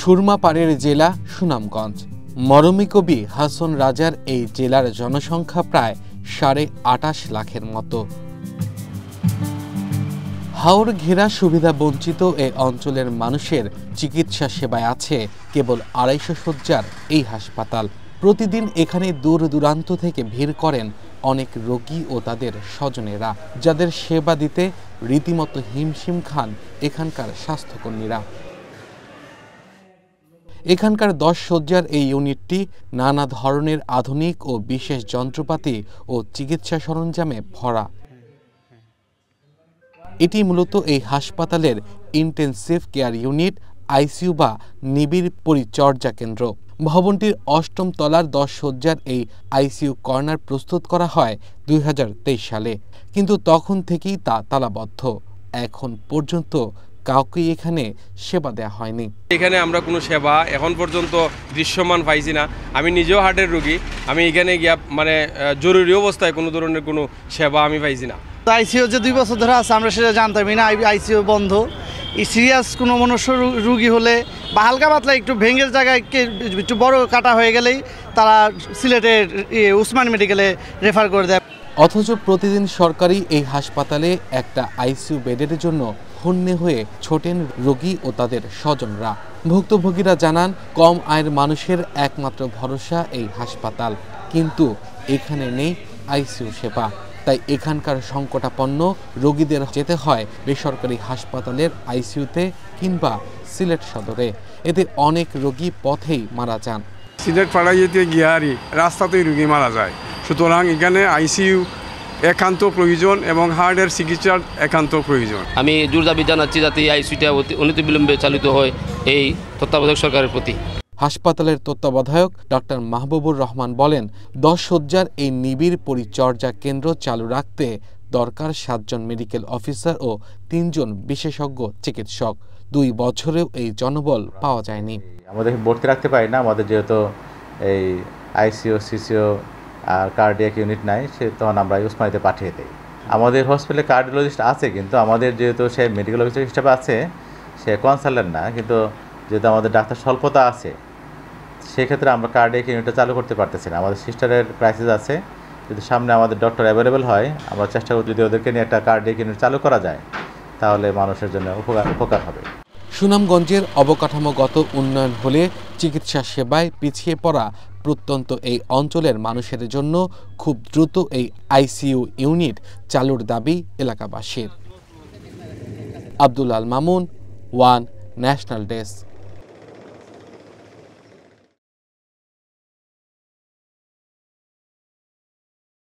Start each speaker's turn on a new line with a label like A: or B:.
A: সুরমাপাড়ের জেলা সুনামগঞ্জ। মরমী কবি হাসন রাজার এই জেলার জনসংখ্যা প্রায় 28.5 লাখের মতো। হাওর ঘেরা সুবিধা বঞ্চিত এই অঞ্চলের মানুষের চিকিৎসা সেবায় আছে কেবল 250 শয্যার এই হাসপাতাল। প্রতিদিন এখানে দূর দূরান্ত থেকে ভিড় করেন অনেক রোগী ও তাদের স্বজনেরা, যাদের সেবা দিতে রীতিমতো হিমশিম খান এখানকার স্বাস্থ্যকর্মীরা। এখানকার 10 শয্যার এই ইউনিটটি নানা ধরনের আধুনিক ও বিশেষ যন্ত্রপাতি ও চিকিৎসা সরঞ্জামে ভরা। এটি মূলত এই হাসপাতালের ইন্টেনসিভ কেয়ার ইউনিট, আইসিইউ বা নিবিড় পরিচর্যা কেন্দ্র। ভবনটির 8ম তলার 10 শয্যার এই আইসিইউ কর্নার প্রস্তুত করা হয় 2023 সালে, কিন্তু তখন থেকেই তা তালাবদ্ধ। এখন পর্যন্ত কাউকে এখানে সেবা দেওয়া হয়নি।
B: এখানে আমরা কোনো সেবা এখন পর্যন্ত দৃশ্যমান পাইছি না। আমি নিজেও হার্টের রোগী, আমি এখানে গিয়া জরুরি অবস্থায় কোনো ধরনের কোনো সেবা আমি পাইছি না।
C: আইসিইউ যে 2 বছর ধরে আছে আমরা সেটা জানতামই না। আইসিইউ বন্ধ। সিরিয়াস কোনো মনুষ্য রোগী হলে বা হালকা পাতলা একটু ভেঙের জায়গায় একটু বড় কাটা হয়ে গেলেই তারা সিলেটের উসমান মেডিকেলে রেফার করে দেয়।
A: অথচ প্রতিদিন সরকারি এই হাসপাতালে একটা আইসিইউ বেডের জন্য হন্যে হয়ে ছোটেন রোগী ও তাদের স্বজনরা। ভুক্তভোগীরা জানান, কম আয়ের মানুষের একমাত্র ভরসা এই হাসপাতাল, কিন্তু এখানে নেই আইসিইউ সেবা। তাই এখানকার সংকটাপন্ন রোগীদের যেতে হয় বেসরকারি হাসপাতালের আইসিইউতে কিংবা সিলেট সদরে। এতে অনেক রোগী পথেই মারা যান।
D: সিলেট পাড়াইতে গিয়ারি রাস্তাতেই রোগী মারা যায়। সুতরাং এখানে আইসিইউ একান্ত প্রয়োজন এবং হার্টের চিকিৎসার একান্ত প্রয়োজন।
E: আমি জোর দাবি জানাচ্ছি যাতে এই আইসিইউটা অনতিবিলম্বে চালিত হয় এই তত্ত্বাবধায়ক সরকারের প্রতি।
A: হাসপাতালের তত্ত্বাবধায়ক ডক্টর মাহবুবুর রহমান বলেন, 10 শয্যার এই নিবিড় পরিচর্যা কেন্দ্র চালু রাখতে দরকার 7 জন মেডিকেল অফিসার ও 3 জন বিশেষজ্ঞ চিকিৎসক। 2 বছরেও এই জনবল পাওয়া যায়নি।
F: আমাদের ভর্তি রাখতে পারি না, আমাদের যেহেতু এই আইসিইউ সিসিও আর কার্ডিয়াক ইউনিট নাই, সে তখন আমরা উসমানিতে পাঠিয়ে দিই। আমাদের হসপিটালে কার্ডিওলজিস্ট আছে, কিন্তু আমাদের যেহেতু সে মেডিকেল অফিসার হিসেবে আছে, সে কনসালটেন্ট না, কিন্তু যেহেতু আমাদের ডাক্তার স্বল্পতা আছে, সেক্ষেত্রে আমরা কার্ডিয়াক ইউনিটটা চালু করতে পারতেছি না। আমাদের সিস্টারের ক্রাইসিস আছে, যদি সামনে আমাদের ডক্টর অ্যাভেলেবেল হয়, আমরা চেষ্টা করি যদি ওদেরকে নিয়ে একটা কার্ডিয়াক ইউনিট চালু করা যায়, তাহলে মানুষের জন্য উপকার হবে।
A: সুনামগঞ্জের অবকাঠামোগত উন্নয়ন হলে চিকিৎসা সেবায় পিছিয়ে পড়া প্রত্যন্ত এই অঞ্চলের মানুষের জন্য খুব দ্রুত এই আইসিইউ ইউনিট চালুর দাবি এলাকাবাসীর। Abdul Al Mamun, one national desk.